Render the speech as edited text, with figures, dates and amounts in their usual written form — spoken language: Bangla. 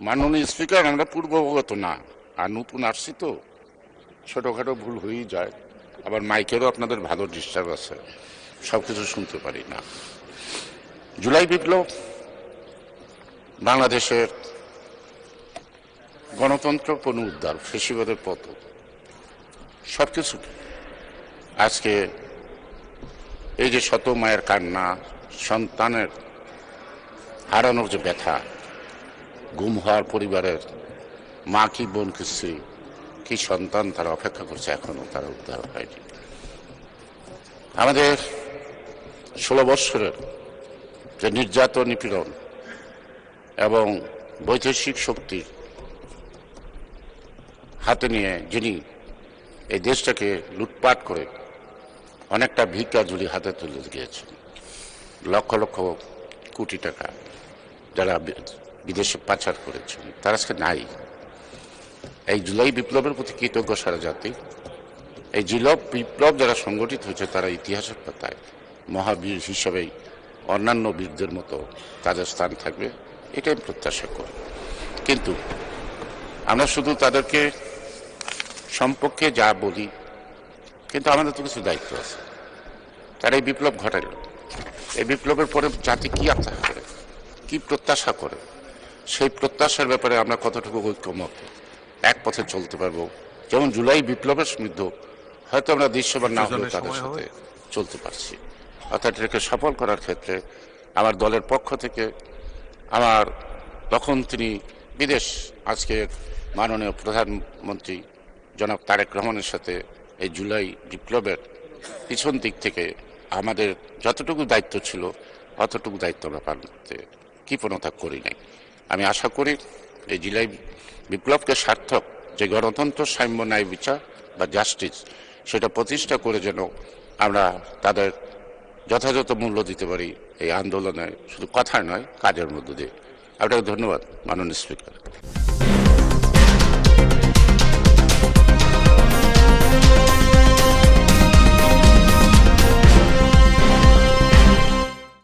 মাননীয় স্পিকার, আমরা পূর্ববগত না, আর নতুন আসছি তো ছোটখাটো ভুল হয়েই যায়। আবার মাইকেরও আপনাদের ভালো ডিস্টার্ব আছে, সবকিছু শুনতে পারি না। জুলাই বিপ্লব বাংলাদেশের গণতন্ত্র পুনরুদ্ধার, ফেসিবাদের পতন, সবকিছু আজকে এই যে শত মায়ের কান্না, সন্তানের হারানোর যে ব্যথা, গুম হওয়ার পরিবারের মা কি বোন কি স্ত্রী কি সন্তান তারা অপেক্ষা করছে, এখনো তারা উদ্ধার হয়নি। আমাদের 16 বৎসরের যে নির্যাতন নিপীড়ন এবং বৈদেশিক শক্তির হাতে নিয়ে যিনি এই দেশটাকে লুটপাট করে অনেকটা ভিক্ষা ঝুলি হাতে তুলে গিয়েছেন, লক্ষ লক্ষ কোটি টাকা যারা বিদেশে পাচার করেছেন, তারা আজকে নাই। এই জুলাই বিপ্লবের প্রতি কৃতজ্ঞ সারা জাতি। এই বিপ্লব যারা সংগঠিত হয়েছে তারা ইতিহাসের পাতায় মহাবীর হিসেবেই অন্যান্য বীরদের মতো তাদের স্থান থাকবে, এটাই প্রত্যাশা করি। কিন্তু আমরা শুধু তাদেরকে সম্পর্কে যা বলি, কিন্তু আমাদের তো কিছু দায়িত্ব আছে। তারা এই বিপ্লব ঘটাইল, এই বিপ্লবের পরে জাতি কি আশা করে, কি প্রত্যাশা করে, সেই প্রত্যাশার ব্যাপারে আমরা কতটুকু ঐক্যমত, এক পথে চলতে পারবো। যেমন জুলাই বিপ্লবের সমৃদ্ধ হয়তো আমরা দৃশ্যমান না হলেও তাদের সাথে চলতে পারছি। অর্থাৎ এটাকে সফল করার ক্ষেত্রে আমার দলের পক্ষ থেকে আমার তখন তিনি বিদেশ, আজকের মাননীয় প্রধানমন্ত্রী জনাব তারেক রহমানের সাথে এই জুলাই বিপ্লবের পিছন দিক থেকে আমাদের যতটুকু দায়িত্ব ছিল অতটুকু দায়িত্ব আমরা পালন করতে কৃপণতা করি নাই। আমি আশা করি এই জুলাই বিপ্লবকে সার্থক যে গণতন্ত্র, সাম্য, ন্যায় বিচার বা জাস্টিস, সেটা প্রতিষ্ঠা করে যেন আমরা তাদের যথাযথ মূল্য দিতে পারি এই আন্দোলনে, শুধু কথায় নয় কাজের মধ্য দিয়ে। আপনাকে ধন্যবাদ মাননীয় স্পিকার।